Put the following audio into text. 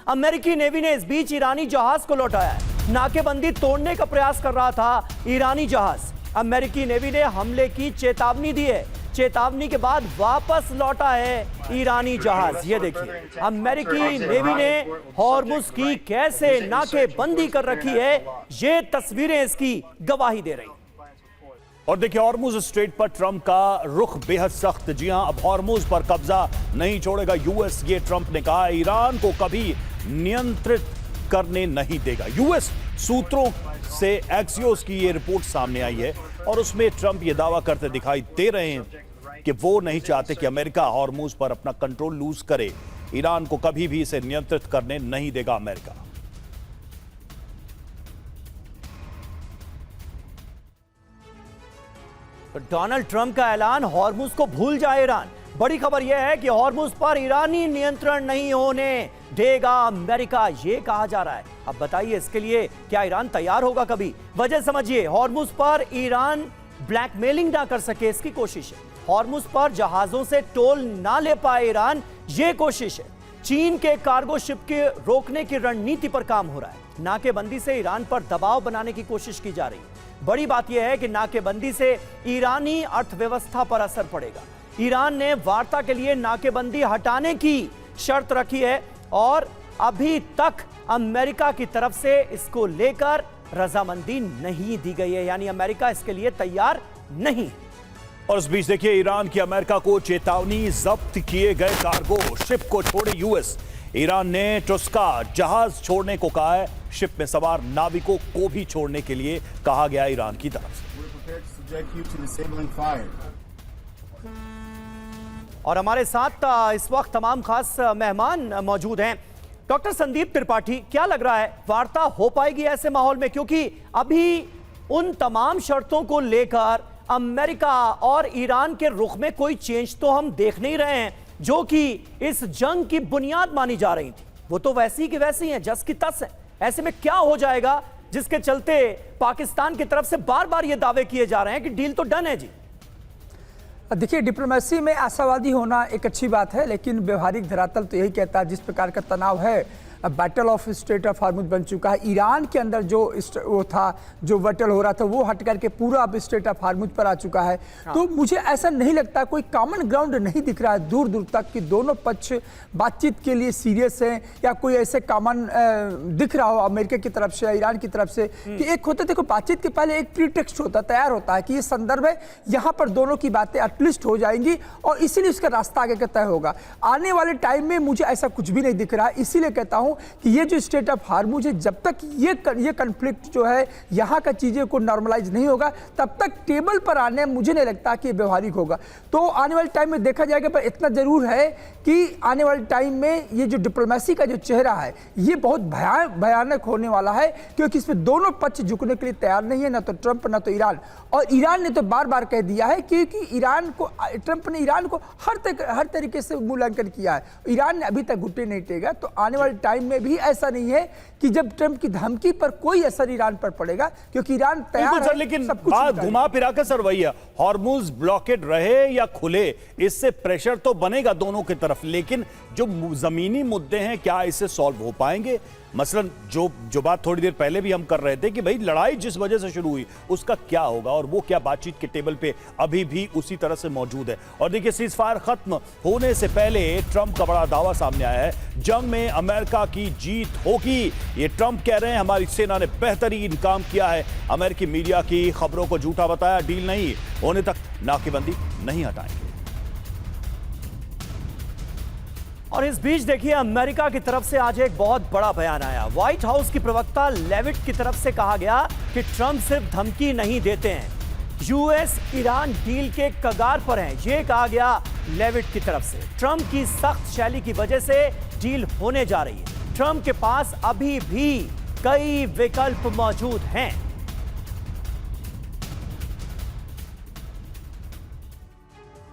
अमेरिकी नेवी ने इस बीच ईरानी जहाज को लौटाया है। नाकेबंदी तोड़ने का प्रयास कर रहा था ईरानी जहाज। अमेरिकी नेवी ने हमले की चेतावनी दी है। चेतावनी के बाद वापस लौटा है ईरानी जहाज। ये देखिए, अमेरिकी नेवी ने हॉर्मुज की कैसे नाकेबंदी कर रखी है, ये तस्वीरें इसकी गवाही दे रही। और देखिए, हॉर्मुज स्ट्रेट पर ट्रंप का रुख बेहद सख्त। जी हां, अब हॉर्मुज पर कब्जा नहीं छोड़ेगा यूएस, ये ट्रंप ने कहा। ईरान को कभी नियंत्रित करने नहीं देगा। यूएस सूत्रों से एक्सियोस की ये रिपोर्ट सामने आई है और उसमें ट्रंप ये दावा करते दिखाई दे रहे हैं कि वो नहीं चाहते कि अमेरिका हॉर्मुज पर अपना कंट्रोल लूज करे। ईरान को कभी भी इसे नियंत्रित करने नहीं देगा अमेरिका। डोनाल्ड ट्रंप का ऐलान, हॉर्मुज को भूल जाए ईरान। बड़ी खबर यह है कि हॉर्मुज पर ईरानी नियंत्रण नहीं होने देगा अमेरिका, यह कहा जा रहा है। अब बताइए, इसके लिए क्या ईरान तैयार होगा कभी? वजह समझिए, हॉर्मुज पर ईरान ब्लैकमेलिंग ना कर सके, इसकी कोशिश है। हॉर्मुज पर जहाजों से टोल ना ले पाए ईरान, यह कोशिश है। चीन के कार्गो शिप के रोकने की रणनीति पर काम हो रहा है। नाकेबंदी से ईरान पर दबाव बनाने की कोशिश की जा रही है। बड़ी बात यह है कि नाकेबंदी से ईरानी अर्थव्यवस्था पर असर पड़ेगा। ईरान ने वार्ता के लिए नाकेबंदी हटाने की शर्त रखी है और अभी तक अमेरिका की तरफ से इसको लेकर रजामंदी नहीं दी गई है, यानी अमेरिका इसके लिए तैयार नहीं। और इस बीच देखिए, ईरान की अमेरिका को चेतावनी, जब्त किए गए कार्गो शिप को छोड़े यूएस। ईरान ने टुस्का जहाज छोड़ने को कहा है। शिप में सवार नाविकों को भी छोड़ने के लिए कहा गया ईरान की तरफ से। और हमारे साथ इस वक्त तमाम खास मेहमान मौजूद हैं। डॉक्टर संदीप त्रिपाठी, क्या लग रहा है, वार्ता हो पाएगी ऐसे माहौल में? क्योंकि अभी उन तमाम शर्तों को लेकर अमेरिका और ईरान के रुख में कोई चेंज तो हम देख नहीं रहे हैं, जो कि इस जंग की बुनियाद मानी जा रही थी। वो तो वैसी की वैसी हैं, जस की तस है। ऐसे में क्या हो जाएगा जिसके चलते पाकिस्तान की तरफ से बार बार ये दावे किए जा रहे हैं कि डील तो डन है जी? देखिए, डिप्लोमेसी में आशावादी होना एक अच्छी बात है, लेकिन व्यवहारिक धरातल तो यही कहता है जिस प्रकार का तनाव है, battle of straight of Hormuz बन चुका है। ईरान के अंदर जो वो था, जो बैटल हो रहा था, वो हट करके पूरा अब स्ट्रेट ऑफ हॉर्मुज पर आ चुका है। तो मुझे ऐसा नहीं लगता, कोई कॉमन ग्राउंड नहीं दिख रहा है दूर दूर तक कि दोनों पक्ष बातचीत के लिए सीरियस हैं, या कोई ऐसे कॉमन दिख रहा हो अमेरिका की तरफ से या ईरान की तरफ से कि एक होता, देखो बातचीत के पहले एक प्रीटेक्स्ट होता, तैयार होता है कि ये संदर्भ है, यहाँ पर दोनों की बातें एटलीस्ट हो जाएंगी और इसीलिए उसका रास्ता आगे का तय होगा। आने वाले टाइम में मुझे ऐसा कुछ भी नहीं दिख रहा है। इसीलिए कहता हूँ कि ये जो स्टेट ऑफ हॉर्मुज है, जब तक ये कन्फ्लिक्ट जो है यहाँ का चीजें को नॉर्मलाइज नहीं होगा, तब तक टेबल पर आने मुझे नहीं लगता कि व्यवहारिक होगा। तो आने वाले टाइम में देखा जाएगा, पर इतना जरूर है कि आने वाले टाइम में ये जो डिप्लोमेसी का जो चेहरा है, ये बहुत भयानक होने वाला है, क्योंकि इसमें दोनों पक्ष झुकने के लिए तैयार नहीं है, ना तो ट्रंप ना तो ईरान। और ईरान ने तो बार बार कह दिया है कि ट्रंप ने ईरान को हर तरीके से मूल्यांकन किया है। ईरान ने अभी तक घुटने नहीं टेका। तो आने वाले टाइम में भी ऐसा नहीं है कि जब ट्रंप की धमकी पर कोई असर ईरान पर पड़ेगा, क्योंकि ईरान तैयार है। लेकिन बात घुमा फिरा कर सर वही है, हॉर्मुज ब्लॉकेड रहे या खुले, इससे प्रेशर तो बनेगा दोनों की तरफ, लेकिन जो जमीनी मुद्दे हैं, क्या इससे सॉल्व हो पाएंगे? मसलन जो बात थोड़ी देर पहले भी हम कर रहे थे कि भाई लड़ाई जिस वजह से शुरू हुई उसका क्या होगा, और वो क्या बातचीत के टेबल पे अभी भी उसी तरह से मौजूद है। और देखिए, सीज फायर खत्म होने से पहले ट्रंप का बड़ा दावा सामने आया है, जंग में अमेरिका की जीत होगी। ये ट्रंप कह रहे हैं, हमारी सेना ने बेहतरीन काम किया है। अमेरिकी मीडिया की खबरों को झूठा बताया, डील नहीं होने तक नाकेबंदी नहीं हटाएंगे। और इस बीच देखिए, अमेरिका की तरफ से आज एक बहुत बड़ा बयान आया। व्हाइट हाउस की प्रवक्ता लेविट की तरफ से कहा गया कि ट्रंप सिर्फ धमकी नहीं देते हैं, यूएस ईरान डील के कगार पर हैं। यह कहा गया लेविट की तरफ से। ट्रंप की सख्त शैली की वजह से डील होने जा रही है। ट्रंप के पास अभी भी कई विकल्प मौजूद हैं।